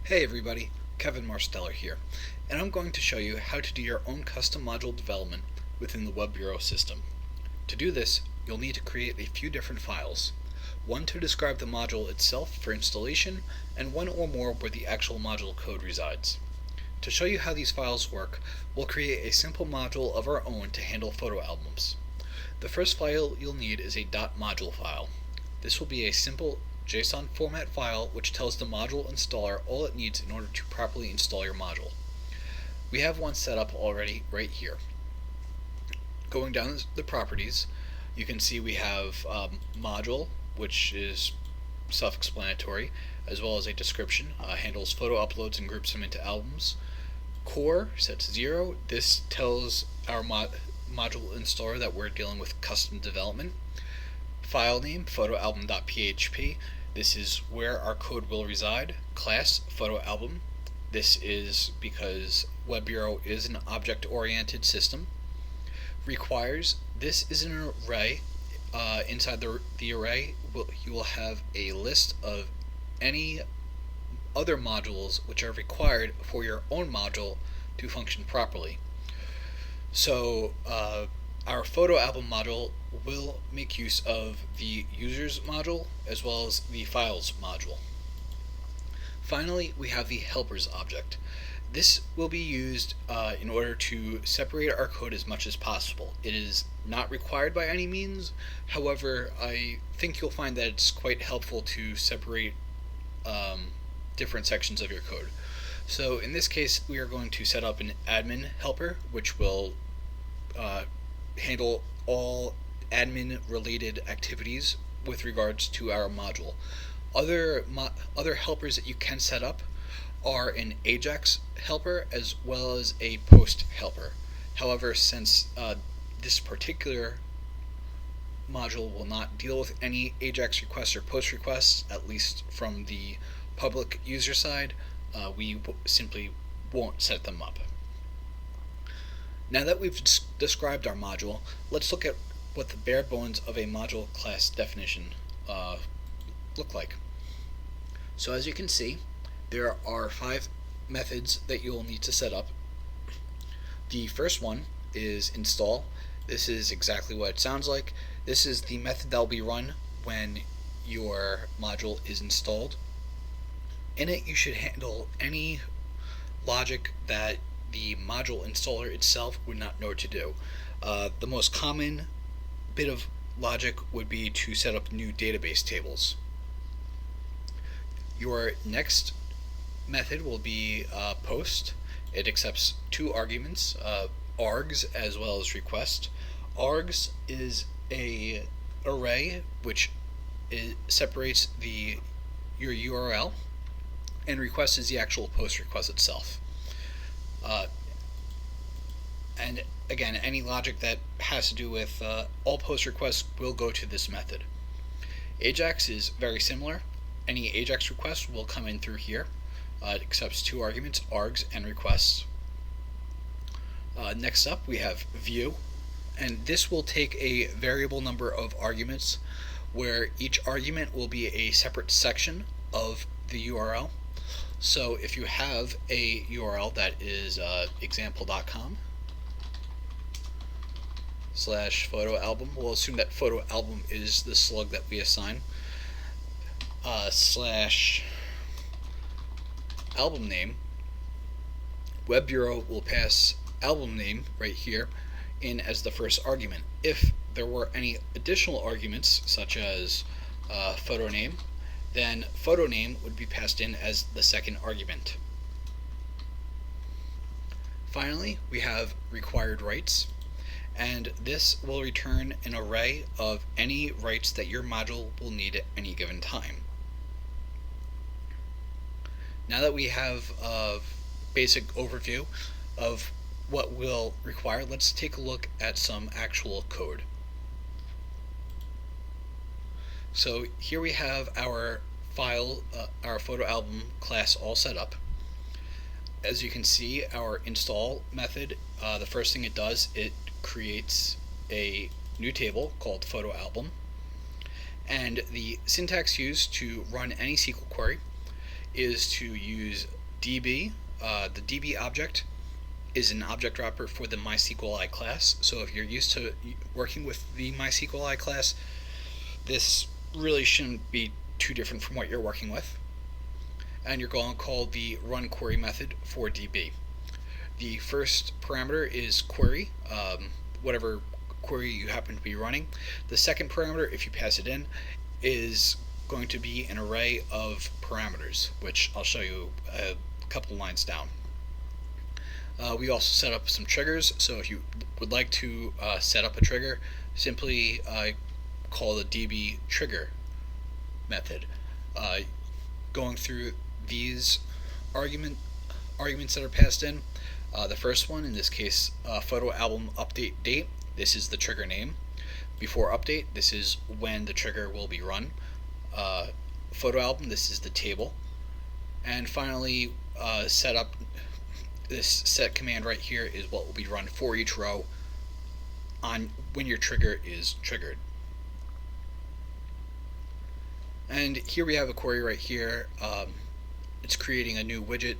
Hey everybody, Kevin Marsteller here, and I'm going to show you how to do your own custom module development within the Web Bureau system. To do this, you'll need to create a few different files. One to describe the module itself for installation, and one or more where the actual module code resides. To show you how these files work, we'll create a simple module of our own to handle photo albums. The first file you'll need is a .module file. This will be a simple JSON format file which tells the module installer all it needs in order to properly install your module. We have one set up already right here. Going down the properties, you can see we have module, which is self-explanatory, as well as a description, handles photo uploads and groups them into albums. Core set to 0. This tells our module installer that we're dealing with custom development. File name, photoalbum.php. This is where our code will reside. Class, photo album. This is because Web Bureau is an object-oriented system. Requires, this is an array. Inside the array, you will have a list of any other modules which are required for your own module to function properly. So our photo album module will make use of the users module as well as the files module. Finally, we have the helpers object. This will be used in order to separate our code as much as possible. It is not required by any means. However, I think you'll find that it's quite helpful to separate different sections of your code. So in this case, we are going to set up an admin helper, which will handle all admin related activities with regards to our module. Other helpers that you can set up are an Ajax helper as well as a post helper. However, since this particular module will not deal with any Ajax requests or post requests, at least from the public user side, we simply won't set them up. Now that we've described our module, let's look at what the bare bones of a module class definition look like. So as you can see, there are 5 methods that you'll need to set up. The first one is install. This is exactly what it sounds like. This is the method that will be run when your module is installed. In it, you should handle any logic that the module installer itself would not know what to do. The most common bit of logic would be to set up new database tables. Your next method will be post. It accepts 2 arguments, args as well as request. Args is a array which separates your URL, and request is the actual post request itself. And again, any logic that has to do with all post requests will go to this method. Ajax is very similar. Any Ajax request will come in through here. It accepts 2 arguments, args and requests. Next up, we have view, and this will take a variable number of arguments where each argument will be a separate section of the URL. So if you have a URL that is example.com/photoalbum, we'll assume that photo album is the slug that we assign, /album name, Web Bureau will pass album name right here in as the first argument. If there were any additional arguments such as photo name, then photo name would be passed in as the second argument. Finally, we have required rights, and this will return an array of any rights that your module will need at any given time. Now that we have a basic overview of what we'll require, let's take a look at some actual code. So here we have our file, our photo album class all set up. As you can see, our install method, the first thing it does, it creates a new table called photo album, and the syntax used to run any SQL query is to use DB, the DB object is an object wrapper for the MySQLi class. So if you're used to working with the MySQLi class, this really shouldn't be too different from what you're working with. And you're going to call the run query method for DB. The first parameter is query, whatever query you happen to be running. The second parameter, if you pass it in, is going to be an array of parameters, which I'll show you a couple lines down. We also set up some triggers, so if you would like to set up a trigger, simply call the DB trigger method. Going through these arguments that are passed in, the first one, in this case, photo album update date, this is the trigger name. Before update, this is when the trigger will be run. Photo album, this is the table. And finally, setup, this set command right here is what will be run for each row on when your trigger is triggered. And here we have a query right here. It's creating a new widget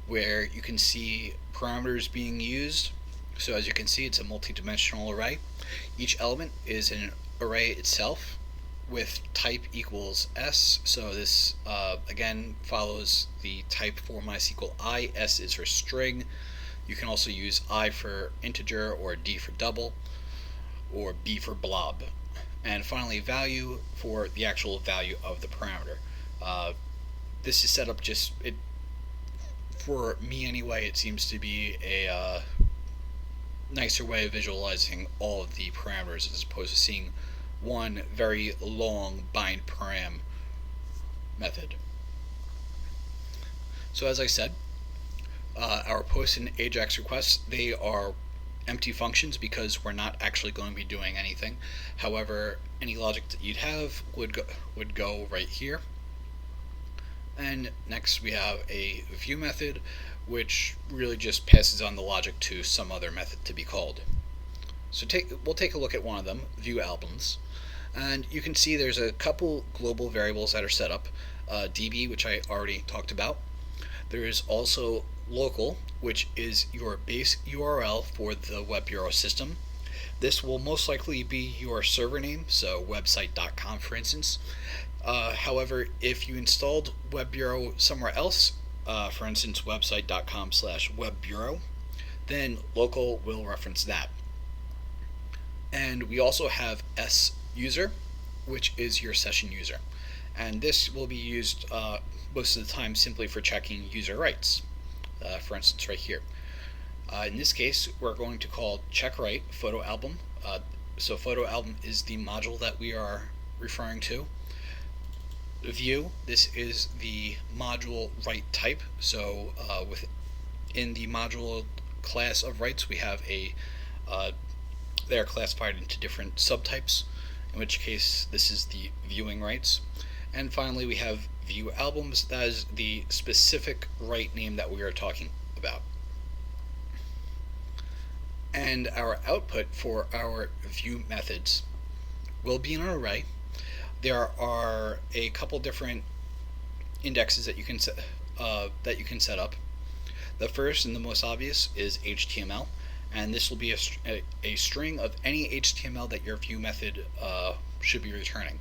where you can see parameters being used. So as you can see, it's a multi-dimensional array. Each element is an array itself with type equals S. So this again follows the type for MySQLi. S is for string. You can also use I for integer, or D for double, or B for blob. And finally, value for the actual value of the parameter. This is set up for me anyway, it seems to be a nicer way of visualizing all of the parameters as opposed to seeing one very long bind param method. So as I said, our post and AJAX requests, they are empty functions because we're not actually going to be doing anything. However, any logic that you'd have would go right here. And next we have a view method, which really just passes on the logic to some other method to be called. So we'll take a look at one of them, view albums. And you can see there's a couple global variables that are set up. DB, which I already talked about. There is also local, which is your base URL for the Web Bureau system. This will most likely be your server name, so website.com for instance. However, if you installed Web Bureau somewhere else, for instance website.com/webbureau, then local will reference that. And we also have suser, which is your session user. And this will be used most of the time simply for checking user rights. For instance, right here. In this case, we're going to call checkWrite photo album. So photo album is the module that we are referring to. View, this is the module right type. So within the module class of rights, we have they are classified into different subtypes, in which case this is the viewing rights. And finally, we have view albums. That is the specific right name that we are talking about. And our output for our view methods will be an array. There are a couple different indexes that you can set up. The first and the most obvious is HTML, and this will be a string of any HTML that your view method should be returning.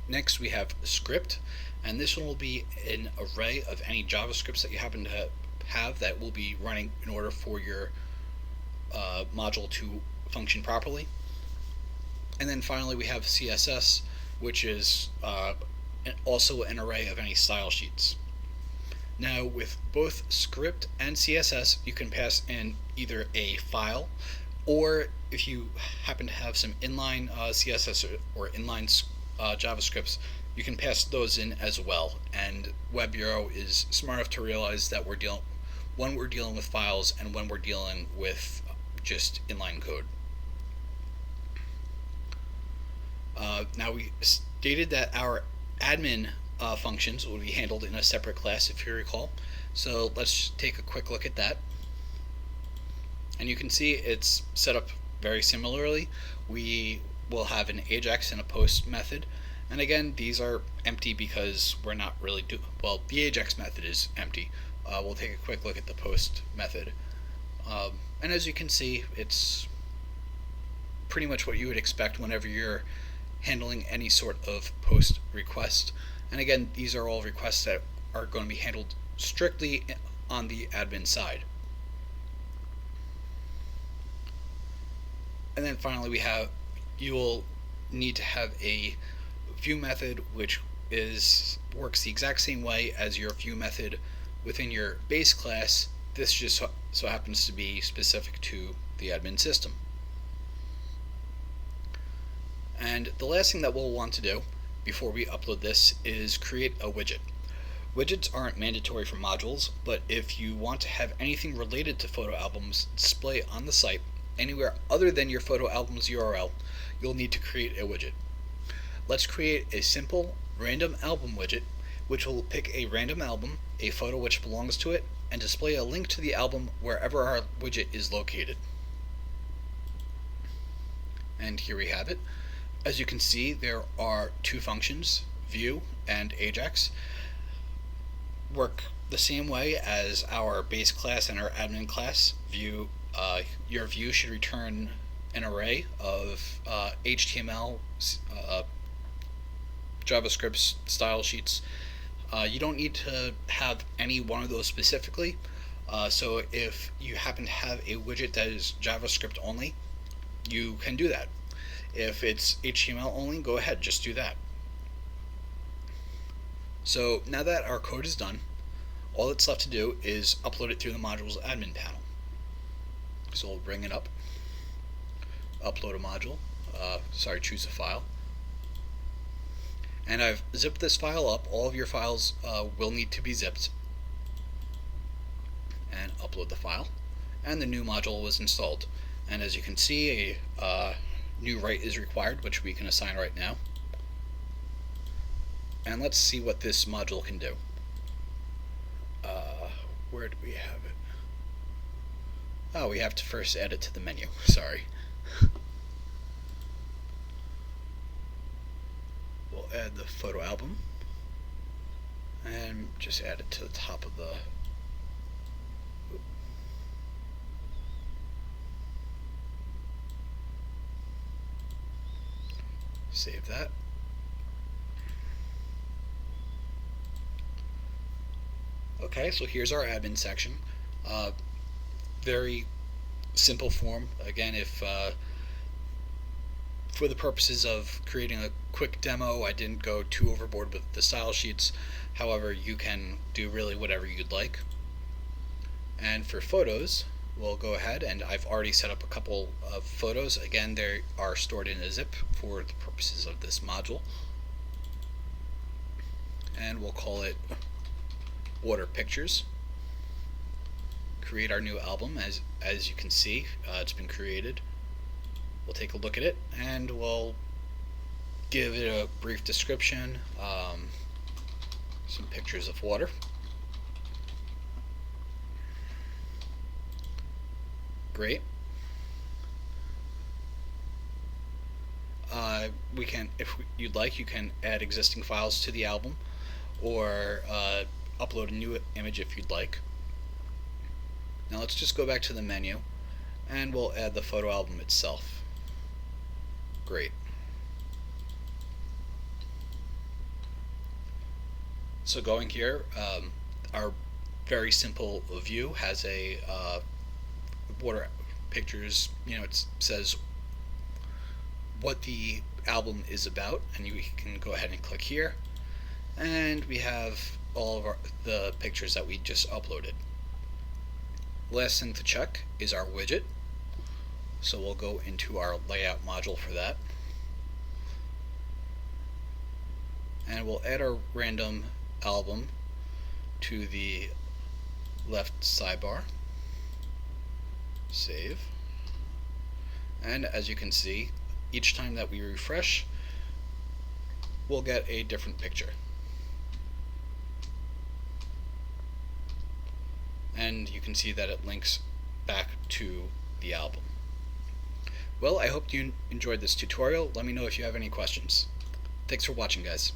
Next, we have script, and this one will be an array of any JavaScripts that you happen to have that will be running in order for your module to function properly. And then finally, we have CSS, which is also an array of any style sheets. Now, with both script and CSS, you can pass in either a file, or if you happen to have some inline CSS or inline JavaScripts, you can pass those in as well. And Web Bureau is smart enough to realize that when we're dealing with files and when we're dealing with just inline code. Now, we stated that our admin functions will be handled in a separate class, if you recall. So let's take a quick look at that. And you can see it's set up very similarly. We will have an AJAX and a post method, And again, these are empty because we're not really well, the Ajax method is empty. We'll take a quick look at the post method. And as you can see, it's pretty much what you would expect whenever you're handling any sort of post request. And again, these are all requests that are going to be handled strictly on the admin side. And then finally you will need to have a view method which works the exact same way as your view method within your base class. This just so happens to be specific to the admin system. And the last thing that we'll want to do before we upload this is create a widget. Widgets aren't mandatory for modules, but if you want to have anything related to photo albums display on the site anywhere other than your photo album's URL, you'll need to create a widget. Let's create a simple random album widget which will pick a random album, a photo which belongs to it, and display a link to the album wherever our widget is located. And here we have it. As you can see, there are two functions, view and Ajax. Work the same way as our base class and our admin class. View, your view should return an array of HTML, JavaScript style sheets. You don't need to have any one of those specifically. So if you happen to have a widget that is JavaScript only, you can do that. If it's HTML only, go ahead, just do that. So now that our code is done, all that's left to do is upload it through the module's admin panel. So we'll bring it up, upload a module, choose a file. And I've zipped this file up. All of your files will need to be zipped. And upload the file. And the new module was installed. And as you can see, a new right is required, which we can assign right now. And let's see what this module can do. Where do we have it? Oh, we have to first add it to the menu. Sorry. We'll add the photo album and just add it to the top of the save that. Okay, so here's our admin section. Very simple form. Again, if for the purposes of creating a quick demo, I didn't go too overboard with the style sheets. However, you can do really whatever you'd like. And for photos, we'll go ahead, and I've already set up a couple of photos. Again, they are stored in a zip for the purposes of this module. And we'll call it Water Pictures. Create our new album. As you can see, it's been created. We'll take a look at it and we'll give it a brief description, some pictures of water. Great. We can, if you'd like, you can add existing files to the album, or upload a new image if you'd like. Now let's just go back to the menu and we'll add the photo album itself. Great. So going here, our very simple view has a water pictures, it says what the album is about, and you can go ahead and click here, and we have all of the pictures that we just uploaded. Last thing to check is our widget, so we'll go into our layout module for that, and we'll add our random album to the left sidebar. Save. And as you can see, each time that we refresh, we'll get a different picture. And you can see that it links back to the album. Well, I hope you enjoyed this tutorial. Let me know if you have any questions. Thanks for watching, guys.